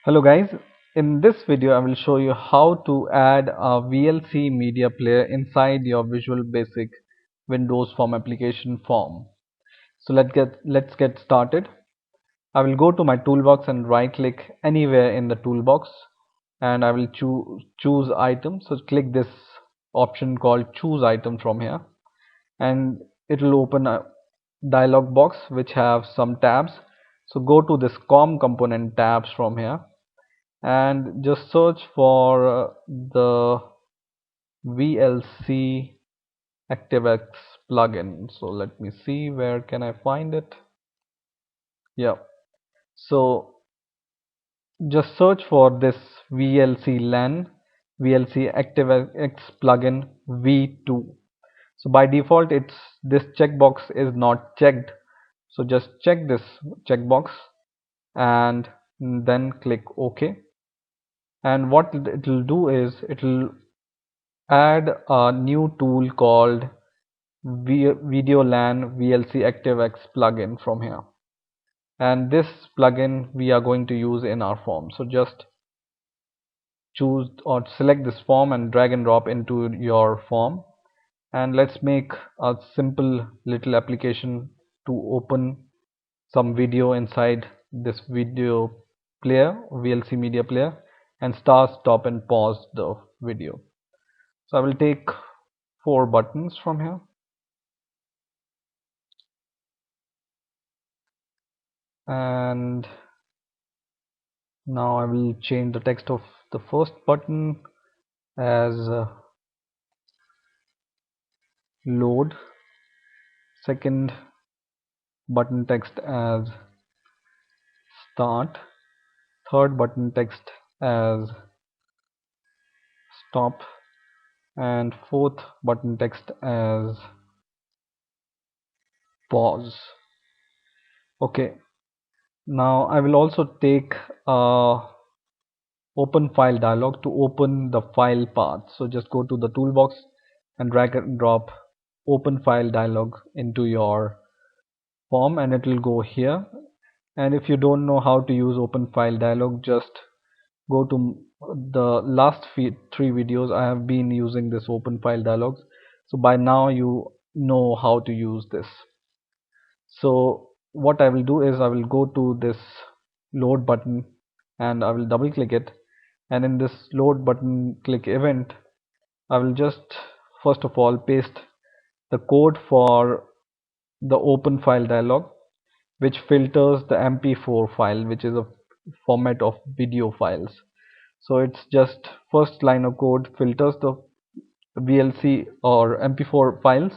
Hello guys, in this video I will show you how to add a VLC Media Player inside your Visual Basic Windows Form application form. So let's get started. I will go to my toolbox and right click anywhere in the toolbox and I will choose item. So click this option called choose item from here and it will open a dialog box which have some tabs. So go to this COM component tabs from here and just search for the VLC ActiveX plugin. So let me see, where can I find it? Yeah, so just search for this VLC LAN VLC ActiveX plugin V2. So by default it's this checkbox is not checked, so just check this checkbox and then click OK. And what it will do is it will add a new tool called Video LAN VLC ActiveX plugin from here, and this plugin we are going to use in our form. So just choose or select this form and drag and drop into your form, and let's make a simple little application to open some video inside this video player, VLC Media Player, and start, stop and pause the video. So I will take 4 buttons from here and now I will change the text of the first button as load, second button text as start, third button text as stop, and fourth button text as pause. Okay, now I will also take a open file dialog to open the file path. So just go to the toolbox and drag and drop open file dialog into your form and it will go here. And if you don't know how to use open file dialog, just go to the last 3 videos. I have been using this open file dialogs, so by now you know how to use this. So what I will do is I will go to this load button and I will double click it, and in this load button click event I will just first of all paste the code for the open file dialog, which filters the MP4 file, which is a format of video files. So it's just first line of code filters the VLC or MP4 files,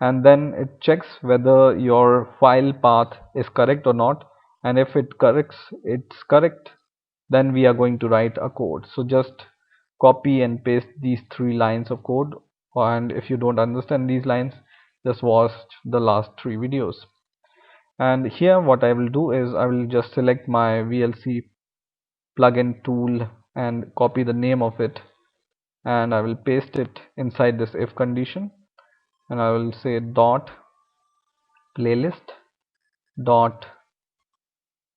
and then it checks whether your file path is correct or not, and if it's correct, then we are going to write a code. So just copy and paste these 3 lines of code, and if you don't understand these lines, just watch the last 3 videos. And here what I will do is I will just select my VLC plugin tool and copy the name of it, and I will paste it inside this if condition, and I will say dot playlist dot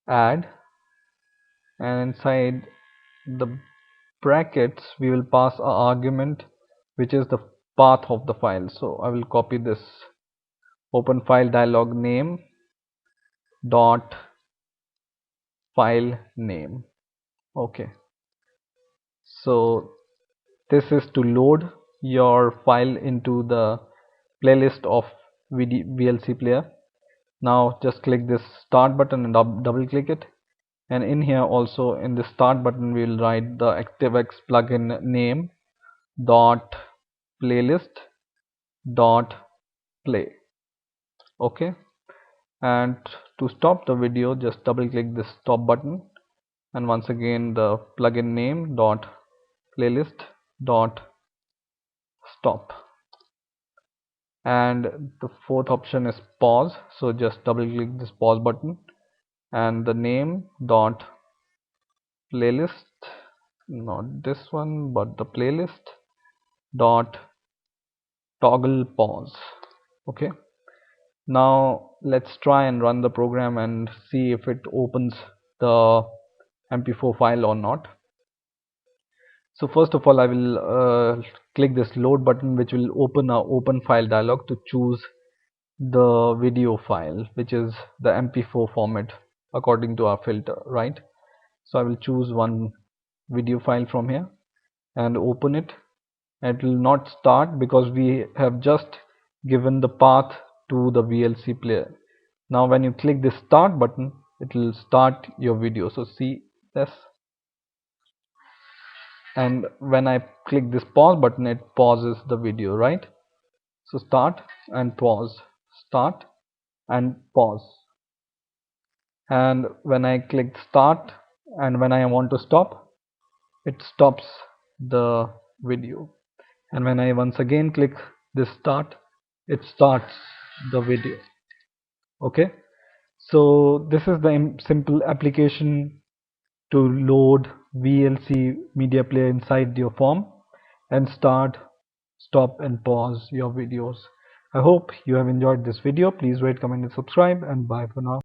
add, and inside the brackets we will pass a argument which is the path of the file. So I will copy this open file dialog name dot file name. Okay, so this is to load your file into the playlist of VLC player. Now just click this start button and double click it, and in here also in the start button we will write the ActiveX plugin name dot playlist dot play. Okay, and to stop the video just double click this stop button, and once again the plugin name dot playlist dot stop, and the fourth option is pause. So just double click this pause button and the name dot playlist, not this one but the playlist dot toggle pause. Okay, now let's try and run the program and see if it opens the MP4 file or not. So first of all, I will click this load button, which will open a open file dialog to choose the video file, which is the MP4 format according to our filter, right? So I will choose one video file from here and open it. It will not start because we have just given the path to the VLC player. Now when you click the start button, it will start your video. So see this, and when I click this pause button, it pauses the video, right? So start and pause, start and pause. And when I click start and when I want to stop, it stops the video. And when I once again click this start, it starts the video. Okay, so this is the simple application to load VLC Media Player inside your form and start, stop and pause your videos. I hope you have enjoyed this video. Please rate, comment and subscribe, and bye for now.